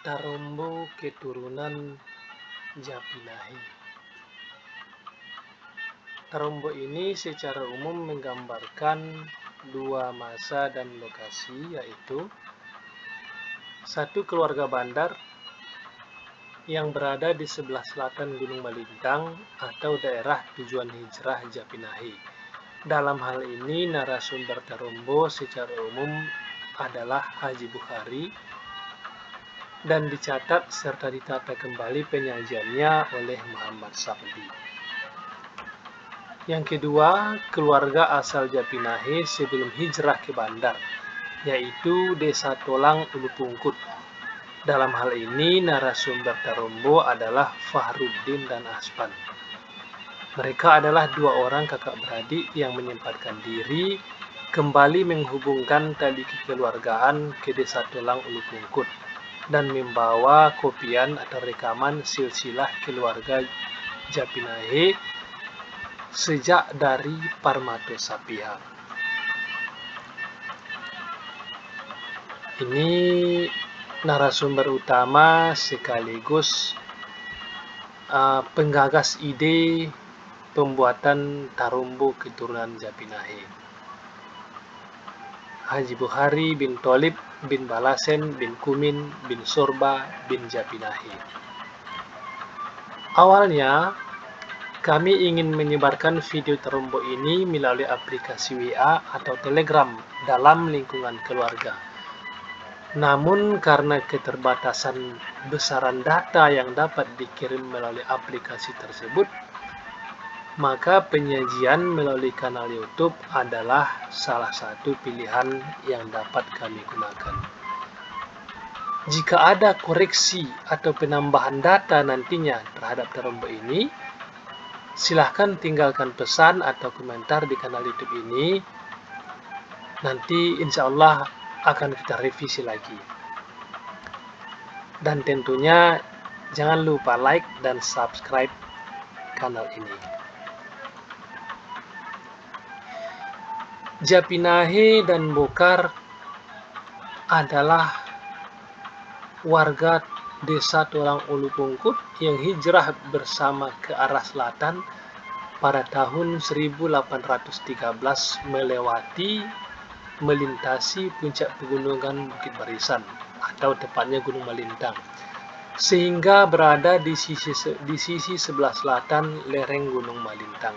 Tarombo keturunan Japinahe. Tarombo ini secara umum menggambarkan dua masa dan lokasi, yaitu satu keluarga bandar yang berada di sebelah selatan Gunung Malintang atau daerah tujuan hijrah Japinahe. Dalam hal ini narasumber Tarombo secara umum adalah Haji Bukhari dan dicatat serta ditata kembali penyajiannya oleh Muhammad Sabdi. Yang kedua, keluarga asal Japinahe sebelum hijrah ke bandar, yaitu Desa Tolang Ulu Pungkut. Dalam hal ini narasumber Tarombo adalah Fahruddin dan Aspan. Mereka adalah dua orang kakak beradik yang menyempatkan diri kembali menghubungkan tali kekeluargaan ke Desa Tolang Ulu Pungkut dan membawa kopian atau rekaman silsilah keluarga Japinahe sejak dari Parmato Sapihak. Ini narasumber utama sekaligus penggagas ide pembuatan Tarombo keturunan Japinahe, Haji Bukhari bin Tholib bin Balasen bin Kumin bin Sorba bin Japinahe. Awalnya kami ingin menyebarkan video Tarombo ini melalui aplikasi WA atau Telegram dalam lingkungan keluarga. Namun karena keterbatasan besaran data yang dapat dikirim melalui aplikasi tersebut, maka penyajian melalui kanal YouTube adalah salah satu pilihan yang dapat kami gunakan. Jika ada koreksi atau penambahan data nantinya terhadap Tarombo ini, silahkan tinggalkan pesan atau komentar di kanal YouTube ini. Nanti insya Allah akan kita revisi lagi. Dan tentunya jangan lupa like dan subscribe kanal ini. Japinahe dan Bokar adalah warga Desa Tolang Ulu Pungkut yang hijrah bersama ke arah selatan pada tahun 1813 melintasi puncak pegunungan Bukit Barisan atau tepatnya Gunung Malintang, sehingga berada di sisi sebelah selatan lereng Gunung Malintang.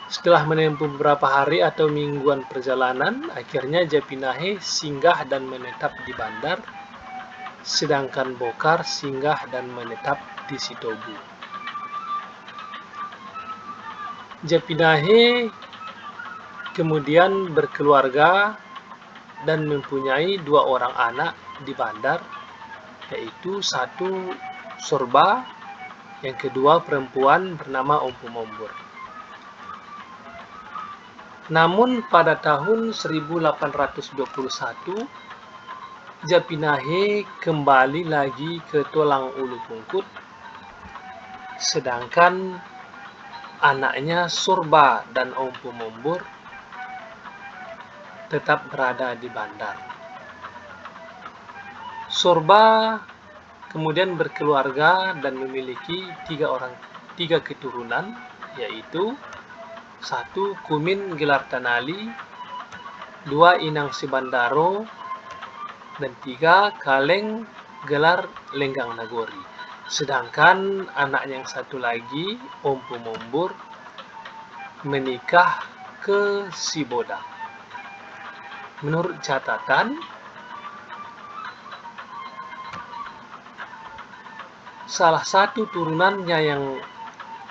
Setelah menempuh beberapa hari atau mingguan perjalanan, akhirnya Japinahe singgah dan menetap di bandar, sedangkan Bokar singgah dan menetap di Sitobu. Japinahe kemudian berkeluarga dan mempunyai dua orang anak di bandar, yaitu satu Sorba, yang kedua perempuan bernama Ompu Mombur. Namun pada tahun 1821 Japinahe kembali lagi ke Tolang Ulu Pungkut, sedangkan anaknya Sorba dan Ompu Mombur tetap berada di bandar. Sorba kemudian berkeluarga dan memiliki tiga keturunan, yaitu satu Kumin Gelar Tanali, dua Inang Sibandaro, dan tiga Kaleng Gelar Lenggang Nagori. Sedangkan anaknya yang satu lagi, Ompu Mombur, menikah ke Siboda. Menurut catatan, salah satu turunannya yang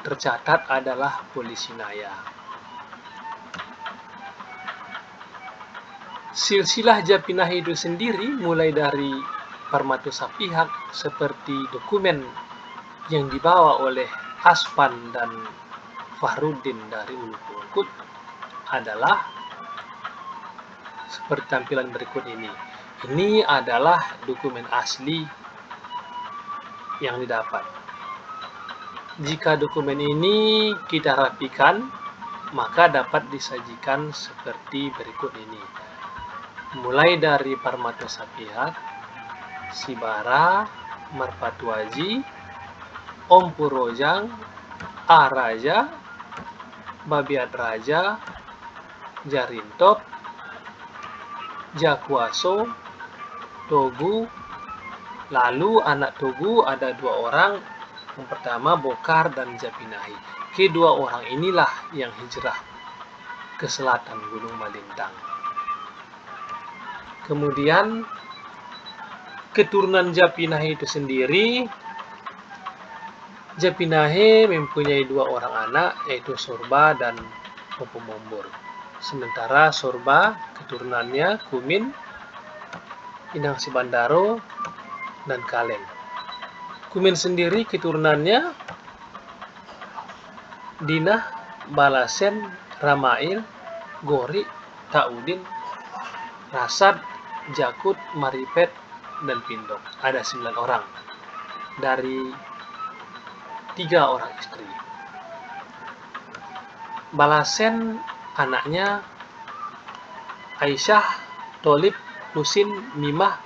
tercatat adalah Polisinaya. Silsilah Japinahe itu sendiri mulai dari Parmato Sapihak seperti dokumen yang dibawa oleh Aspan dan Fahruddin dari Ulu Pungkut adalah seperti tampilan berikut ini. Ini adalah dokumen asli yang didapat. Jika dokumen ini kita rapikan, maka dapat disajikan seperti berikut ini. Mulai dari Parmato Sapihak, Sibara, Marpatuaji, Om Purojang, A Raja, Babiat Raja, Jarintop, Jakwaso, Togu. Lalu anak Togu ada 2 orang. Yang pertama Bokar dan Japinahi. Kedua orang inilah yang hijrah ke selatan Gunung Malintang. Kemudian keturunan Japinahi itu sendiri, Japinahi mempunyai 2 orang anak, yaitu Sorba dan Popomombor. Sementara Sorba keturunannya Kumin, Inang Sibandaro, dan Kaleng. Kumin sendiri keturunannya Dinah, Balasen, Ramail, Gori, Taudin, Rasad, Jakut, Maripet, dan Pindok. Ada 9 orang dari 3 orang istri. Balasen anaknya Aisyah, Tolib, Husin, Mimah,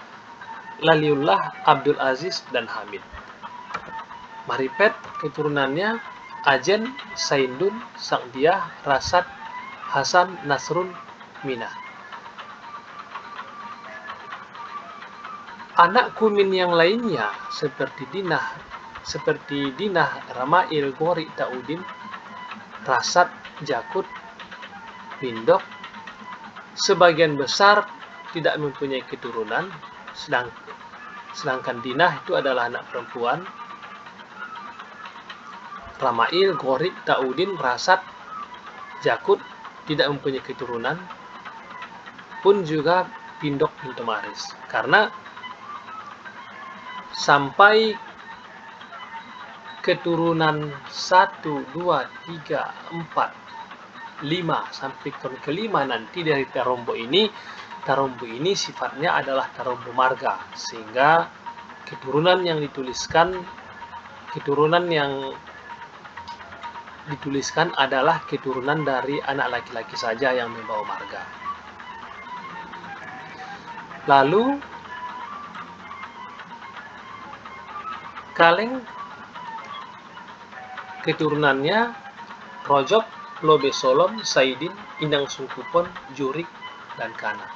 Laliullah, Abdul Aziz, dan Hamid. Maripet keturunannya Ajen, Saindun, Sangdiah, Rasad, Hasan, Nasrun, Minah. Anak Kumin yang lainnya seperti Dinah, Ramail, Gori, Taudin, Rasad, Jakut, Pindok, sebagian besar tidak mempunyai keturunan, sedangkan Dinah itu adalah anak perempuan. Ramail, Gori, Taudin, Rasad, Jakut tidak mempunyai keturunan, pun juga Pindok bin Tomaris. Karena sampai keturunan 1, 2, 3, 4, 5 sampai kelima nanti dari Tarombo ini sifatnya adalah Tarombo marga, sehingga keturunan yang dituliskan adalah keturunan dari anak laki-laki saja yang membawa marga. Lalu Kaleng keturunannya Rojop, Lobe Solom, Saidin, Inang Sungkupon, Jurik, dan Kana.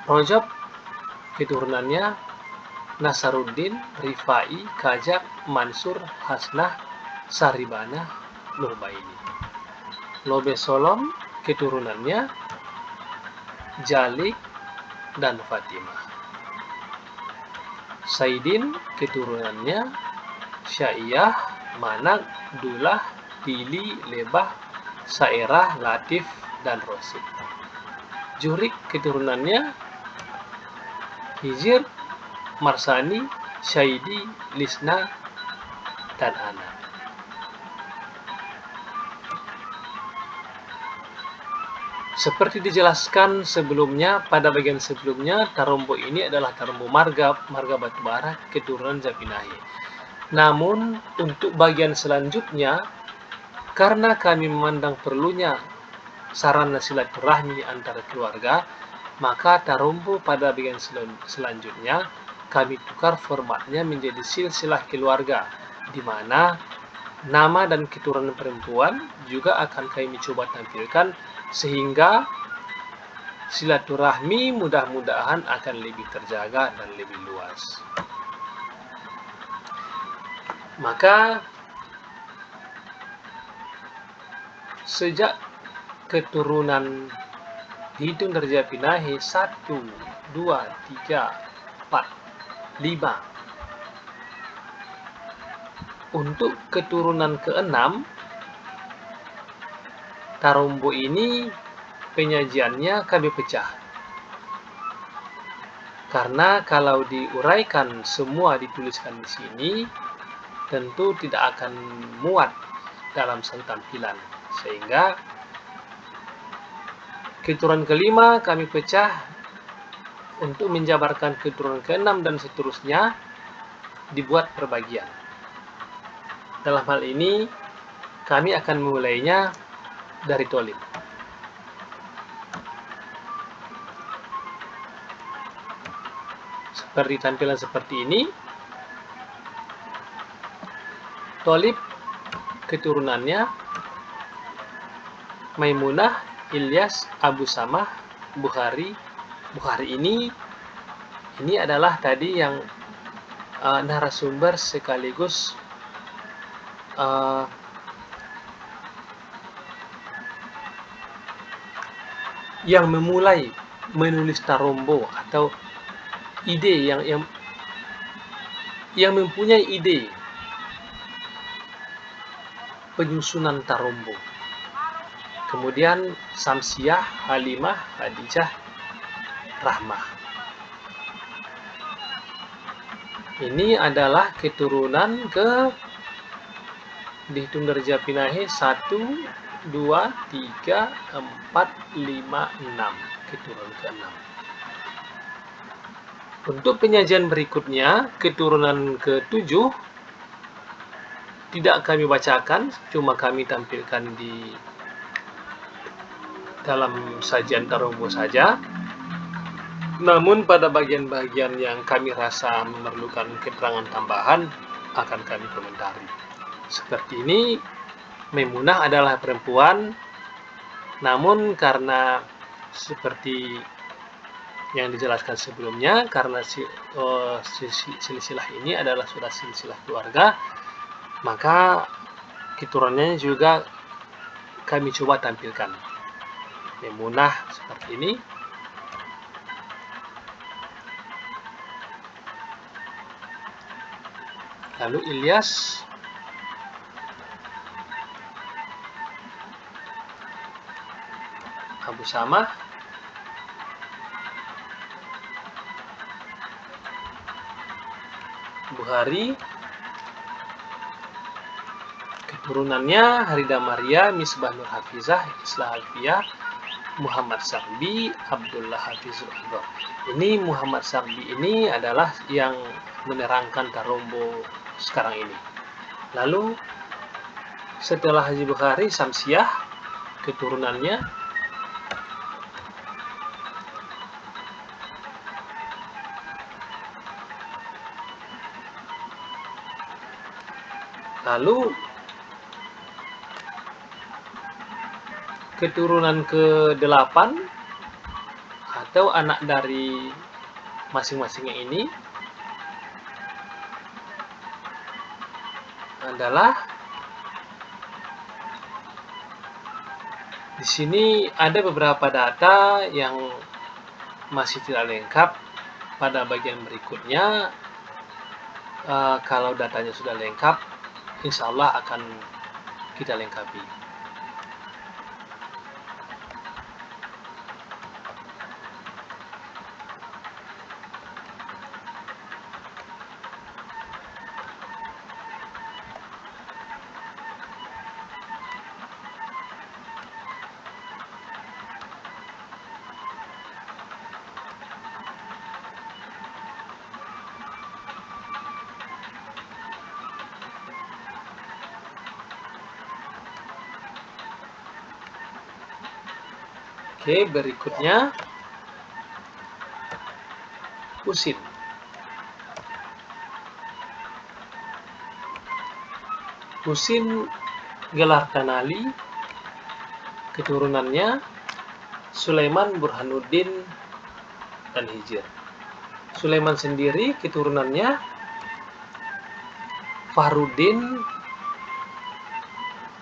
Rojop keturunannya Nasaruddin, Rifai, Kajak, Mansur, Hasnah, Saribana, Nurbaini. Lobe Solom keturunannya Jalik dan Fatimah. Saidin keturunannya Syaiyah, Manak, Dullah, Tili, Lebah, Sairah, Latif, dan Rosid. Jurik keturunannya Hijir, Marsani, Syaidi, Lisna, dan Ana. Seperti dijelaskan sebelumnya, pada bagian sebelumnya, Tarombo ini adalah Tarombo marga batubara keturunan Japinahi. Namun, untuk bagian selanjutnya, karena kami memandang perlunya sarana silaturahmi antara keluarga, maka Tarombo pada bagian selanjutnya kami tukar formatnya menjadi silsilah keluarga, di mana nama dan keturunan perempuan juga akan kami coba tampilkan, sehingga silaturahmi mudah-mudahan akan lebih terjaga dan lebih luas. Maka sejak keturunan dihitung dari Japinahi 1, 2, 3, 4, 5. Untuk keturunan ke-6, Tarombo ini penyajiannya kami pecah. Karena kalau diuraikan semua dituliskan di sini, tentu tidak akan muat dalam satu tampilan. Sehingga keturunan ke-5 kami pecah untuk menjabarkan keturunan ke-6 dan seterusnya, dibuat perbagian. Dalam hal ini kami akan memulainya dari Tolib. seperti tampilan seperti ini. Tholib keturunannya Maimunah, Ilyas, Abu Samah, Bukhari. Bukhari ini adalah tadi yang narasumber sekaligus yang memulai menulis Tarombo, atau ide yang mempunyai ide penyusunan Tarombo. Kemudian Samsiah, Halimah, Hadijah, Rahmah. Ini adalah keturunan ke, dihitung dari Japinahe, 1, 2, 3, 4, 5, 6. Keturunan ke-6. Untuk penyajian berikutnya, keturunan ke-7 tidak kami bacakan, cuma kami tampilkan di dalam sajian Tarombo saja. Namun pada bagian-bagian yang kami rasa memerlukan keterangan tambahan akan kami komentari. Seperti ini, Maimunah adalah perempuan, namun karena seperti yang dijelaskan sebelumnya, karena silsilah ini adalah sudah silsilah keluarga, maka keturunannya juga kami coba tampilkan. Maimunah seperti ini. Lalu Ilyas, Abu Samah, Bukhari, keturunannya Harida Maria, Misbah Nur Hafizah, Islah Alfiyah, Muhammad Sarbi, Abdullah Hafizul Akbar. Ini Muhammad Sarbi ini adalah yang menerangkan Tarombo sekarang ini. Lalu setelah Haji Bukhari, Samsiah, keturunannya lalu keturunan ke-8 atau anak dari masing-masingnya ini adalah, di sini ada beberapa data yang masih tidak lengkap. Pada bagian berikutnya, kalau datanya sudah lengkap, insya Allah akan kita lengkapi. Oke, berikutnya Husin. Husin gelar Kanali, keturunannya Sulaiman, Burhanuddin, dan Hijir. Sulaiman sendiri keturunannya Fahruddin,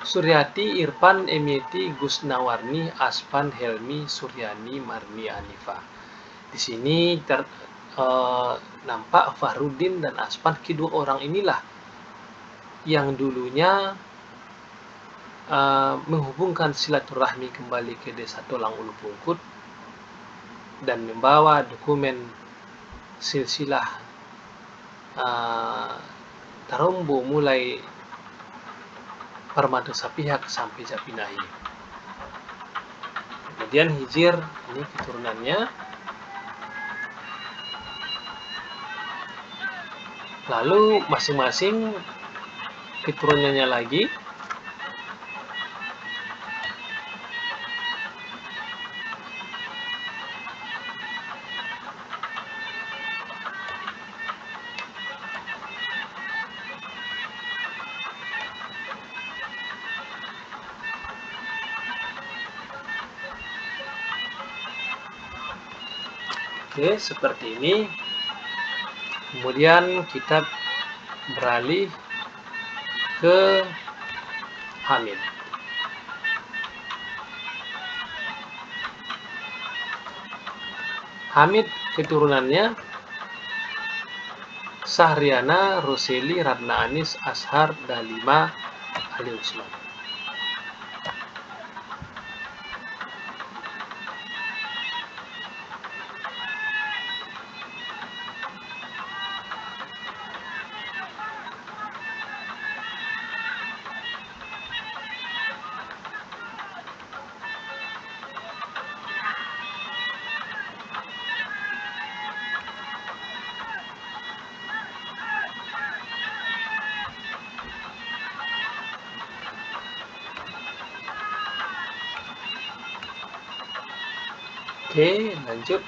Suryati, Irfan, Emieti, Gusnawarni, Aspan, Helmi, Suryani, Marni, Anifah. Di sini nampak Fahruddin dan Aspan, kedua orang inilah yang dulunya menghubungkan silaturahmi kembali ke desa Tolang Ulu Pungkut dan membawa dokumen silsilah Tarombo mulai Parmata Sapihak sampai Japinahe. Kemudian Hijir, ini keturunannya. Lalu masing-masing keturunannya lagi. Oke, seperti ini. Kemudian kita beralih ke Hamid. Hamid keturunannya Sahriana, Roseli, Ratna Anis, Ashar, Dalima, Ali Usman. Oke, lanjut.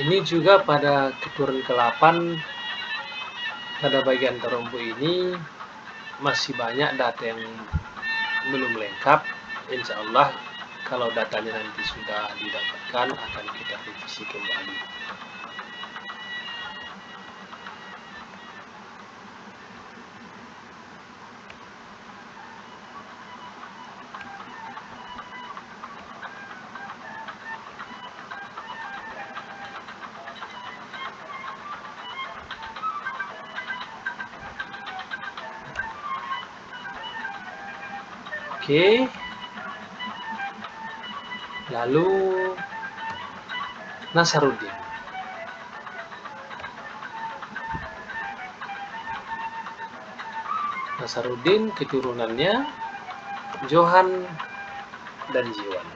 Ini juga pada keturunan ke-8, pada bagian terumbu ini masih banyak data yang belum lengkap. Insya Allah kalau datanya nanti sudah didapatkan akan kita revisi kembali. Oke, lalu Nasaruddin. Nasaruddin keturunannya Johan dan Jiwan.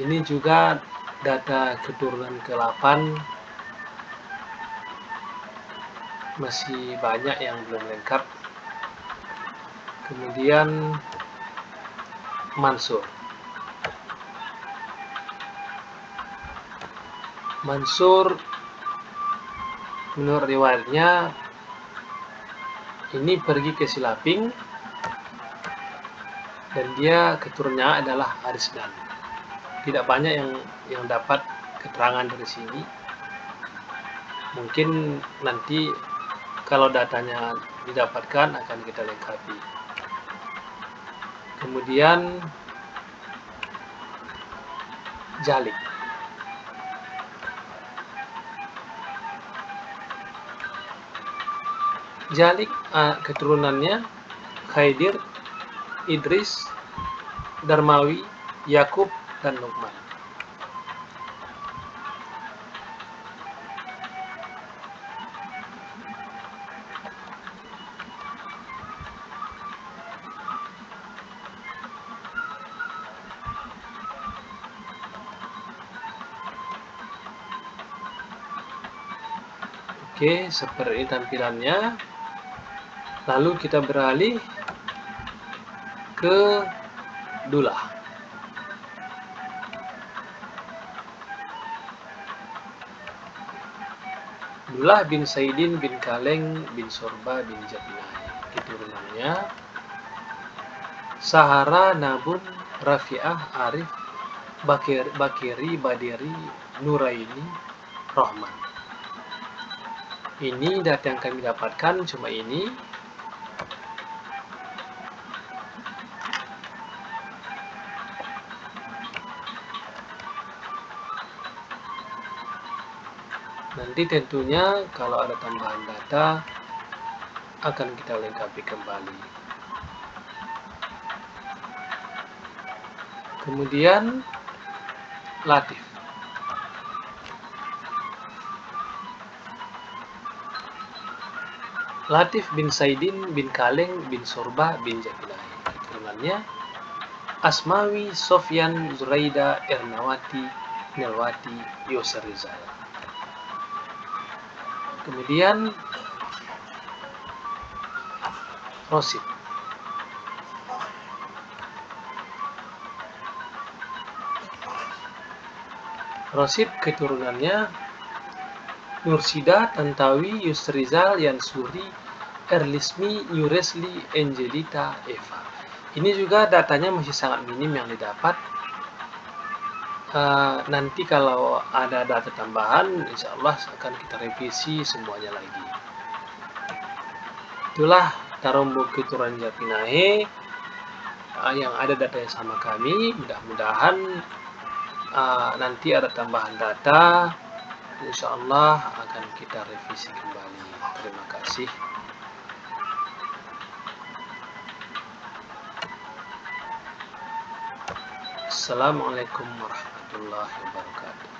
Ini juga data keturunan ke-8 masih banyak yang belum lengkap. Kemudian Mansur. Mansur menurut riwayatnya ini pergi ke Silaping dan dia keturunannya adalah Arisdan. Tidak banyak yang dapat keterangan dari sini. Mungkin nanti kalau datanya didapatkan akan kita lengkapi. Kemudian Jalik. Jalik keturunannya Khaidir, Idris, Darmawi, Yakub, dan Luqman. Oke, seperti ini tampilannya. Lalu kita beralih ke Dullah. Dullah bin Saidin bin Kaleng bin Sorba bin Jabinai. Keturunannya Sahara, Nabun, Rafi'ah, Arif, Bakiri, Badiri, Nuraini, Rohman. Ini data yang kami dapatkan cuma ini. Nanti tentunya kalau ada tambahan data akan kita lengkapi kembali. Kemudian Latif. Latif bin Saidin bin Kaleng bin Sorba bin Jabinai. Keturunannya Asmawi, Sofyan, Zuraida, Ernawati, Nelwati, Yosar Rizal. Kemudian Rosid. Rosid keturunannya Nursida, Tantawi, Yusrizal, Yansuri, Erlismi, Yuresli, Angelita, Eva. Ini juga datanya masih sangat minim yang didapat. Nanti kalau ada data tambahan, insya Allah akan kita revisi semuanya lagi. Itulah Tarombo Keturunan Japinahe yang ada datanya sama kami. Mudah-mudahan nanti ada tambahan data, insya Allah akan kita revisi kembali. Terima kasih. Assalamualaikum warahmatullahi wabarakatuh.